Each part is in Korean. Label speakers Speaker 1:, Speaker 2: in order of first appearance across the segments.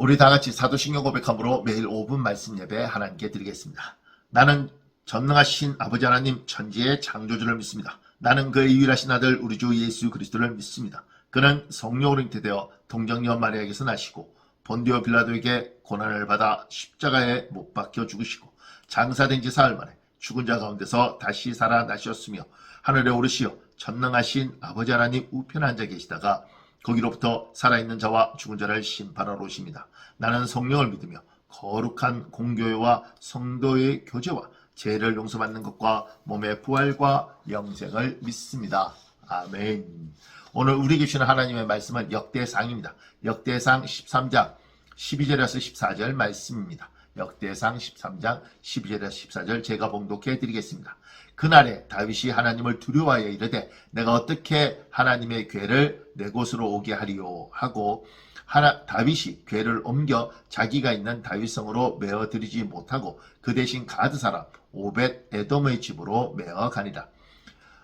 Speaker 1: 우리 다 같이 사도신경 고백함으로 매일 5분 말씀 예배 하나님께 드리겠습니다. 나는 전능하신 아버지 하나님 천지의 창조주를 믿습니다. 나는 그의 유일하신 아들 우리 주 예수 그리스도를 믿습니다. 그는 성령으로 잉태되어 동정녀 마리아에게서 나시고 본디오 빌라도에게 고난을 받아 십자가에 못 박혀 죽으시고 장사된 지 사흘 만에 죽은 자 가운데서 다시 살아나셨으며 하늘에 오르시어 전능하신 아버지 하나님 우편에 앉아 계시다가 거기로부터 살아있는 자와 죽은 자를 심판하러 오십니다. 나는 성령을 믿으며 거룩한 공교회와 성도의 교제와 죄를 용서받는 것과 몸의 부활과 영생을 믿습니다. 아멘. 오늘 우리에게 주시는 하나님의 말씀은 역대상입니다. 역대상 13장 12절에서 14절 말씀입니다. 역대상 13장 12절에서 14절 제가 봉독해 드리겠습니다. 그날에 다윗이 하나님을 두려워하여 이르되 내가 어떻게 하나님의 궤를 내 곳으로 오게 하리요 하고 다윗이 궤를 옮겨 자기가 있는 다윗성으로 메어 드리지 못하고 그 대신 가드 사람 오벳 에돔의 집으로 메어 가니라.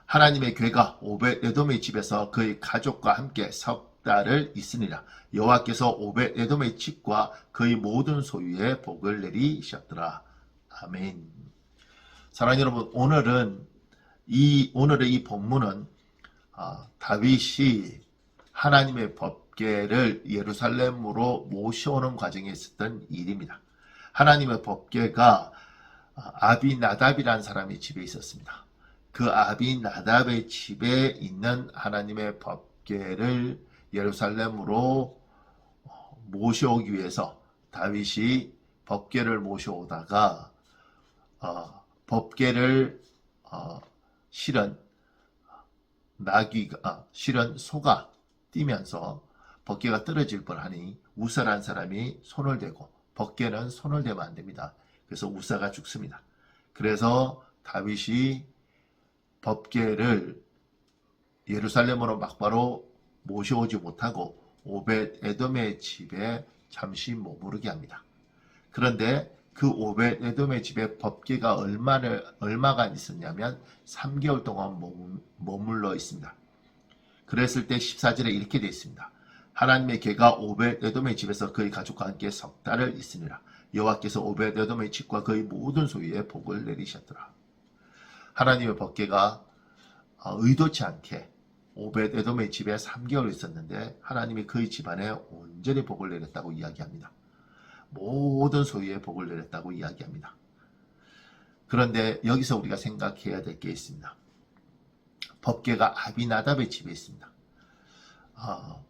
Speaker 1: 하나님의 궤가 오벳 에돔의 집에서 그의 가족과 함께 석 달을 있으니라. 여호와께서 오벳 에돔의 집과 그의 모든 소유에 복을 내리셨더라. 아멘. 사랑하는 여러분, 오늘의 이 본문은 다윗이 하나님의 법궤를 예루살렘으로 모셔오는 과정에 있었던 일입니다. 하나님의 법궤가 아비나답이라는 사람의 집에 있었습니다. 그 아비나답의 집에 있는 하나님의 법궤를 예루살렘으로 모셔오기 위해서 다윗이 법궤를 모셔오다가 법궤를 실은 소가 뛰면서 법궤가 떨어질 뻔하니 우사라는 사람이 손을 대고 법궤는 손을 대면 안 됩니다. 그래서 우사가 죽습니다. 그래서 다윗이 법궤를 예루살렘으로 막바로 모셔오지 못하고 오벳 에돔의 집에 잠시 머무르게 합니다. 그런데 그 오벳 에돔의 집에 법궤가 얼마간 있었냐면 3개월 동안 머물러 있습니다. 그랬을 때 14절에 이렇게 되어 있습니다. 하나님의 궤가 오벳 에돔의 집에서 그의 가족과 함께 석 달을 있으니라. 여호와께서 오벳 에돔의 집과 그의 모든 소유에 복을 내리셨더라. 하나님의 법궤가 의도치 않게 오벳 에돔의 집에 3개월 있었는데 하나님이 그의 집안에 온전히 복을 내렸다고 이야기합니다. 모든 소유에 복을 내렸다고 이야기합니다. 그런데 여기서 우리가 생각해야 될 게 있습니다. 법궤가 아비나답의 집에 있습니다.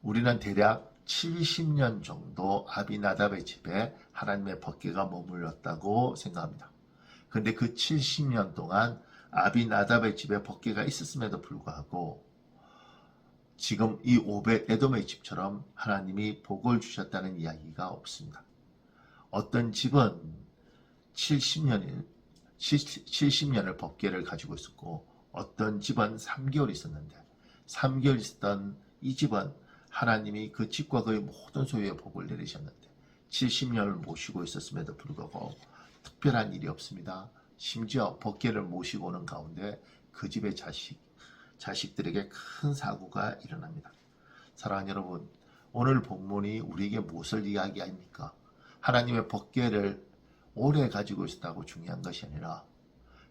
Speaker 1: 우리는 대략 70년 정도 아비나답의 집에 하나님의 법궤가 머물렀다고 생각합니다. 그런데 그 70년 동안 아비나답의 집에 법궤가 있었음에도 불구하고 지금 이 오벳 에돔의 집처럼 하나님이 복을 주셨다는 이야기가 없습니다. 어떤 집은 70년을 법궤를 가지고 있었고 어떤 집은 3개월 있었는데 3개월 있었던 이 집은 하나님이 그 집과 그의 모든 소유에 복을 내리셨는데 70년을 모시고 있었음에도 불구하고 특별한 일이 없습니다. 심지어 법궤를 모시고 오는 가운데 그 집의 자식들에게 큰 사고가 일어납니다. 사랑하는 여러분, 오늘 본문이 우리에게 무엇을 이야기합니까? 하나님의 법궤를 오래 가지고 있었다고 중요한 것이 아니라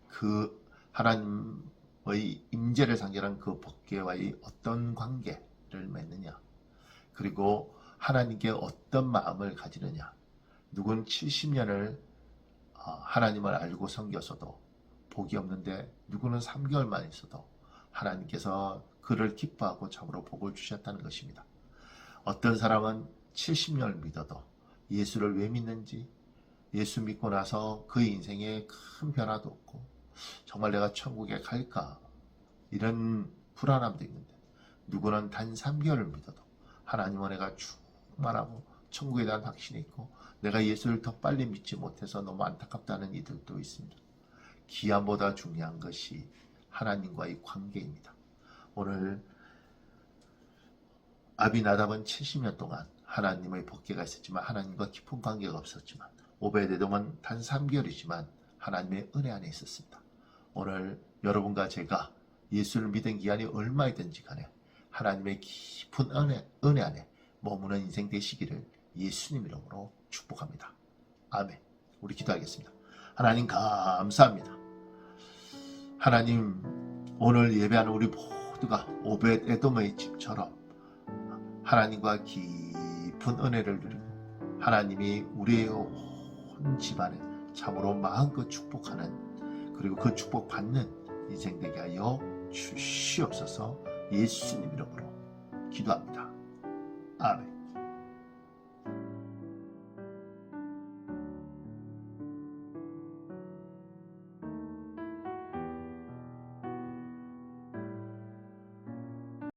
Speaker 1: 그 하나님의 임재를 상징하는 그 법궤와의 어떤 관계를 맺느냐, 그리고 하나님께 어떤 마음을 가지느냐. 누군 70년을 하나님을 알고 섬겼어도 복이 없는데 누구는 3개월만 있어도 하나님께서 그를 기뻐하고 참으로 복을 주셨다는 것입니다. 어떤 사람은 70년을 믿어도 예수를 왜 믿는지, 예수 믿고 나서 그의 인생에 큰 변화도 없고 정말 내가 천국에 갈까 이런 불안함도 있는데 누구는 단 3개월을 믿어도 하나님은 내가 충만하고 천국에 대한 확신이 있고 내가 예수를 더 빨리 믿지 못해서 너무 안타깝다는 이들도 있습니다. 기한보다 중요한 것이 하나님과의 관계입니다. 오늘 아비나답은 70년 동안 하나님의 법궤가 있었지만 하나님과 깊은 관계가 없었지만 오벳 에돔은 단 3개월이지만 하나님의 은혜 안에 있었습니다. 오늘 여러분과 제가 예수를 믿은 기간이 얼마이든지 간에 하나님의 깊은 은혜 안에 머무는 인생 되시기를 예수님 이름으로 축복합니다. 아멘. 우리 기도하겠습니다. 하나님 감사합니다. 하나님, 오늘 예배하는 우리 모두가 오벳 에돔의 집처럼 하나님과 깊은 은혜를 누리고 하나님이 우리의 온 집안에 참으로 마음껏 축복하는, 그리고 그 축복받는 인생 되게 하여 주시옵소서. 예수님 이름으로 기도합니다. 아멘.